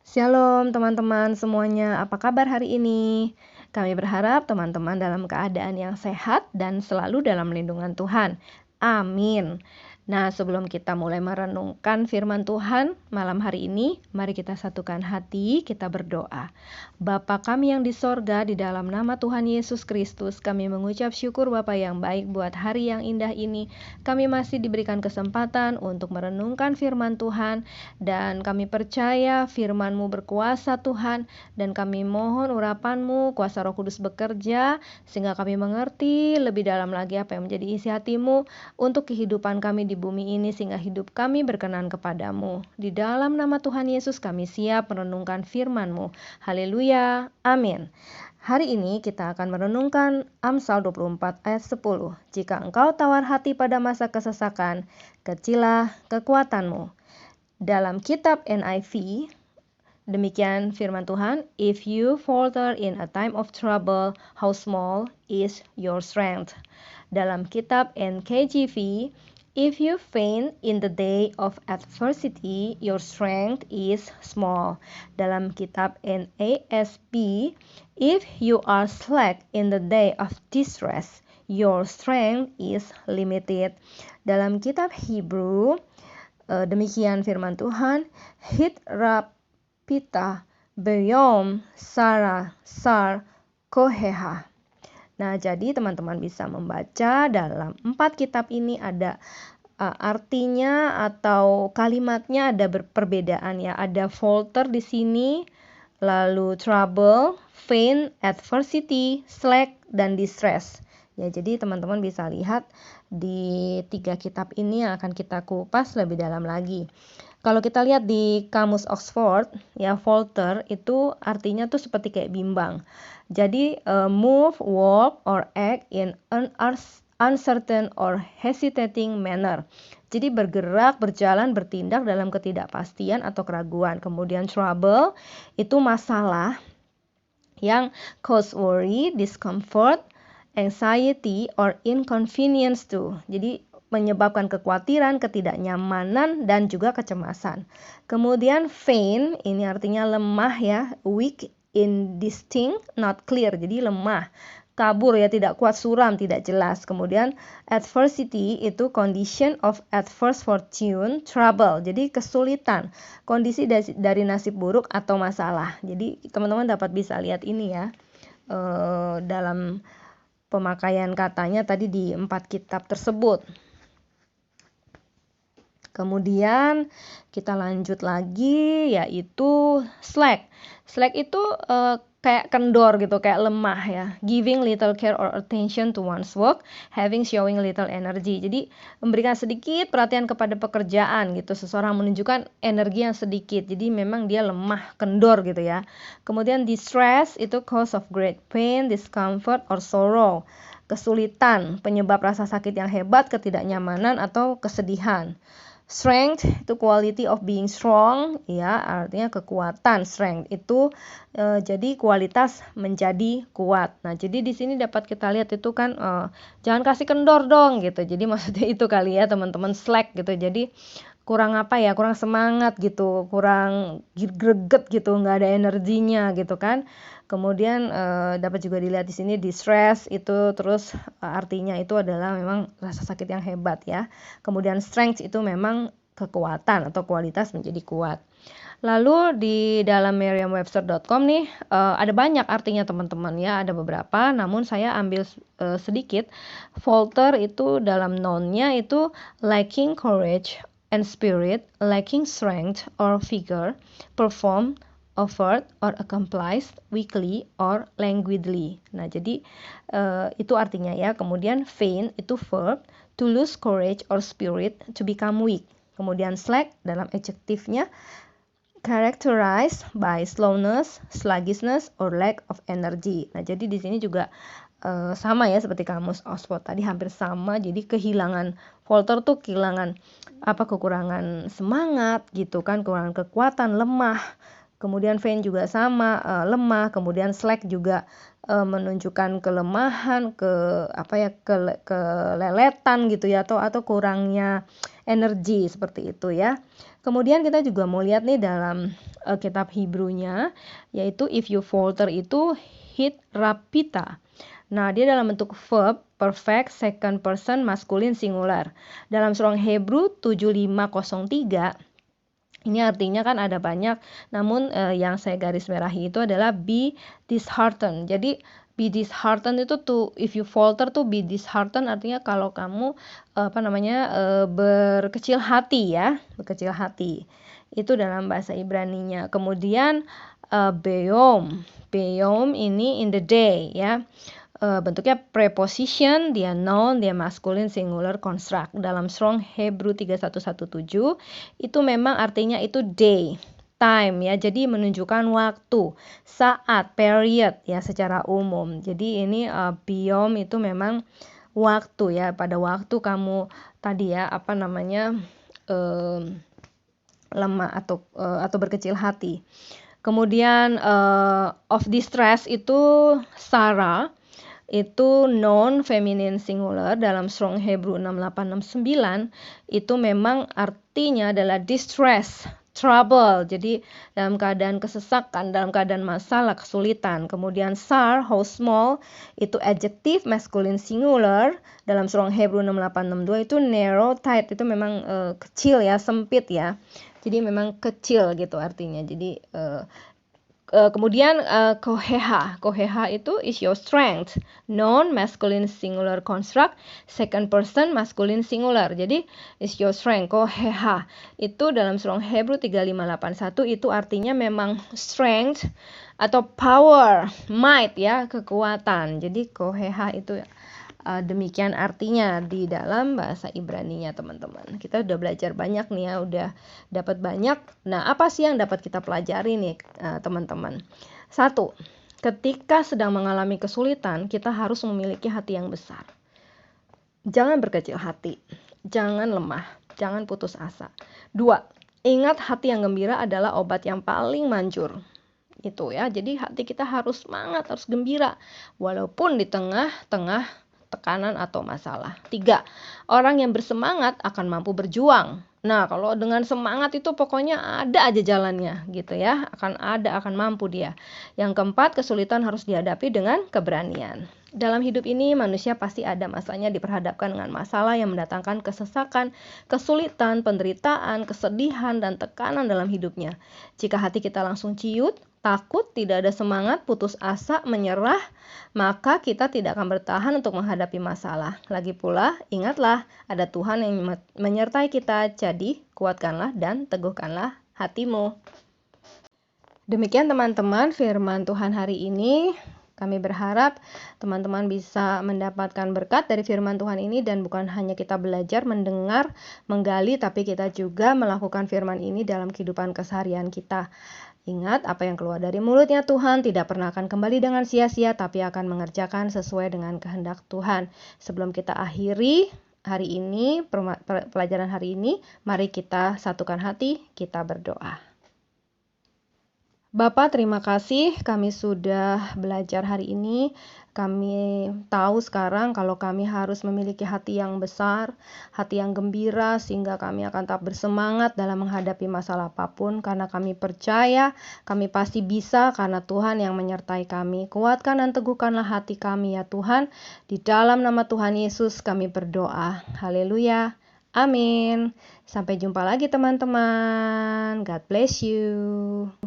Shalom teman-teman semuanya, apa kabar hari ini? Kami berharap teman-teman dalam keadaan yang sehat dan selalu dalam lindungan Tuhan. Amin. Nah, sebelum kita mulai merenungkan firman Tuhan malam hari ini, mari kita satukan hati, kita berdoa. Bapa kami yang di sorga, di dalam nama Tuhan Yesus Kristus, kami mengucap syukur Bapa yang baik buat hari yang indah ini. Kami masih diberikan kesempatan untuk merenungkan firman Tuhan, dan kami percaya firman-Mu berkuasa Tuhan, dan kami mohon urapan-Mu, kuasa Roh Kudus bekerja, sehingga kami mengerti lebih dalam lagi apa yang menjadi isi hati-Mu untuk kehidupan kami di bumi ini, sehingga hidup kami berkenan kepadamu. Di dalam nama Tuhan Yesus kami siap merenungkan firman-Mu. Haleluya, amin. Hari ini kita akan merenungkan Amsal 24 ayat 10. Jika engkau tawar hati pada masa kesesakan, kecilah kekuatanmu. Dalam kitab NIV, demikian firman Tuhan, if you falter in a time of trouble, how small is your strength. Dalam kitab NKJV, if you faint in the day of adversity, your strength is small. Dalam kitab NASB, if you are slack in the day of distress, your strength is limited. Dalam kitab Hebrew, demikian firman Tuhan, hit rapita beyom sara sar koheha. Nah, jadi teman-teman bisa membaca dalam 4 kitab ini ada artinya atau kalimatnya ada perbedaan ya. Ada falter di sini, lalu trouble, faint, adversity, slack, dan distress. Ya, jadi teman-teman bisa lihat di 3 kitab ini yang akan kita kupas lebih dalam lagi. Kalau kita lihat di kamus Oxford, ya falter itu artinya tuh seperti kayak bimbang. Jadi move, walk, or act in an uncertain or hesitating manner. Jadi bergerak, berjalan, bertindak dalam ketidakpastian atau keraguan. Kemudian trouble itu masalah yang cause worry, discomfort, anxiety, or inconvenience too. Jadi menyebabkan kekhawatiran, ketidaknyamanan, dan juga kecemasan. Kemudian faint, ini artinya lemah ya, weak, indistinct, not clear, jadi lemah, kabur ya, tidak kuat, suram, tidak jelas. Kemudian adversity itu condition of adverse fortune, trouble, jadi kesulitan, kondisi dari nasib buruk atau masalah. Jadi teman-teman dapat bisa lihat ini ya, dalam pemakaian katanya tadi di 4 kitab tersebut. Kemudian kita lanjut lagi, yaitu slack. Slack itu kayak kendor gitu, kayak lemah ya. Giving little care or attention to one's work, showing little energy. Jadi memberikan sedikit perhatian kepada pekerjaan gitu. Seseorang menunjukkan energi yang sedikit. Jadi memang dia lemah, kendor gitu ya. Kemudian distress itu cause of great pain, discomfort, or sorrow. Kesulitan, penyebab rasa sakit yang hebat, ketidaknyamanan, atau kesedihan. Strength itu quality of being strong, ya artinya kekuatan. Strength itu jadi kualitas menjadi kuat. Nah, jadi di sini dapat kita lihat itu kan jangan kasih kendor dong gitu. Jadi maksudnya itu kali ya teman-teman, slack gitu. Jadi kurang apa ya, kurang semangat gitu, kurang greget gitu, nggak ada energinya gitu kan. Kemudian dapat juga dilihat di sini distress itu terus artinya itu adalah memang rasa sakit yang hebat ya. Kemudian strength itu memang kekuatan atau kualitas menjadi kuat. Lalu di dalam merriam-webster.com nih ada banyak artinya teman-teman ya, ada beberapa, namun saya ambil sedikit. Falter itu dalam noun-nya itu lacking courage and spirit, lacking strength or vigor, perform, offered or accomplished weakly or languidly. Nah, jadi itu artinya ya. Kemudian faint itu verb, to lose courage or spirit, to become weak. Kemudian slack dalam adjektifnya characterized by slowness, sluggishness, or lack of energy. Nah, jadi di sini juga sama ya seperti kamus Oxford tadi, hampir sama. Jadi kehilangan, falter tuh kehilangan kekurangan semangat gitu kan, kekurangan kekuatan, lemah. Kemudian faint juga sama, lemah. Kemudian slack juga menunjukkan kelemahan, keleletan gitu ya, atau kurangnya energi seperti itu ya. Kemudian kita juga mau lihat nih dalam kitab Hebrew-nya, yaitu if you falter itu hit rapita. Nah, dia dalam bentuk verb perfect second person masculine singular. Dalam Strong Hebrew 7503, ini artinya kan ada banyak, namun yang saya garis merahi itu adalah be disheartened. Jadi be disheartened itu tuh, if you falter tuh be disheartened artinya kalau kamu berkecil hati ya, berkecil hati. Itu dalam bahasa Ibraninya. Kemudian beom ini in the day ya. Bentuknya preposition, dia noun, dia masculine singular construct. Dalam Strong Hebrew 3117 itu memang artinya itu day, time ya. Jadi menunjukkan waktu, saat, period ya secara umum. Jadi ini biom itu memang waktu ya. Pada waktu kamu tadi ya lemah atau berkecil hati. Kemudian of distress itu Sarah, itu noun feminine singular. Dalam Strong Hebrew 6869 itu memang artinya adalah distress, trouble. Jadi dalam keadaan kesesakan, dalam keadaan masalah, kesulitan. Kemudian sar, how small, itu adjective masculine singular. Dalam Strong Hebrew 6862 itu narrow, tight, itu memang kecil ya, sempit ya. Jadi memang kecil gitu artinya. Jadi kemudian koheha itu is your strength, noun masculine singular construct, second person masculine singular. Jadi is your strength, koheha itu dalam Strong Hebrew 3581 itu artinya memang strength atau power, might ya, kekuatan. Jadi koheha itu demikian artinya di dalam bahasa Ibraninya, teman-teman. Kita udah belajar banyak nih ya, udah dapat banyak. Nah, apa sih yang dapat kita pelajari nih, teman-teman? 1, ketika sedang mengalami kesulitan, kita harus memiliki hati yang besar. Jangan berkecil hati, jangan lemah, jangan putus asa. 2, ingat hati yang gembira adalah obat yang paling manjur. Itu ya, jadi hati kita harus semangat, harus gembira, walaupun di tengah-tengah tekanan atau masalah. 3, orang yang bersemangat akan mampu berjuang. Nah, kalau dengan semangat itu pokoknya ada aja jalannya gitu ya, akan mampu dia. Yang keempat, kesulitan harus dihadapi dengan keberanian. Dalam hidup ini manusia pasti ada masanya diperhadapkan dengan masalah yang mendatangkan kesesakan, kesulitan, penderitaan, kesedihan, dan tekanan dalam hidupnya. Jika hati kita langsung ciut, takut, tidak ada semangat, putus asa, menyerah, maka kita tidak akan bertahan untuk menghadapi masalah. Lagi pula, ingatlah ada Tuhan yang menyertai kita, jadi kuatkanlah dan teguhkanlah hatimu. Demikian teman-teman firman Tuhan hari ini. Kami berharap teman-teman bisa mendapatkan berkat dari firman Tuhan ini, dan bukan hanya kita belajar, mendengar, menggali, tapi kita juga melakukan firman ini dalam kehidupan keseharian kita. Ingat, apa yang keluar dari mulutnya Tuhan tidak pernah akan kembali dengan sia-sia, tapi akan mengerjakan sesuai dengan kehendak Tuhan. Sebelum kita akhiri hari ini, pelajaran hari ini, mari kita satukan hati, kita berdoa. Bapak, terima kasih kami sudah belajar hari ini. Kami tahu sekarang kalau kami harus memiliki hati yang besar, hati yang gembira, sehingga kami akan tetap bersemangat dalam menghadapi masalah apapun, karena kami percaya kami pasti bisa karena Tuhan yang menyertai kami. Kuatkan dan teguhkanlah hati kami ya Tuhan. Di dalam nama Tuhan Yesus kami berdoa. Haleluya. Amin. Sampai jumpa lagi teman-teman. God bless you.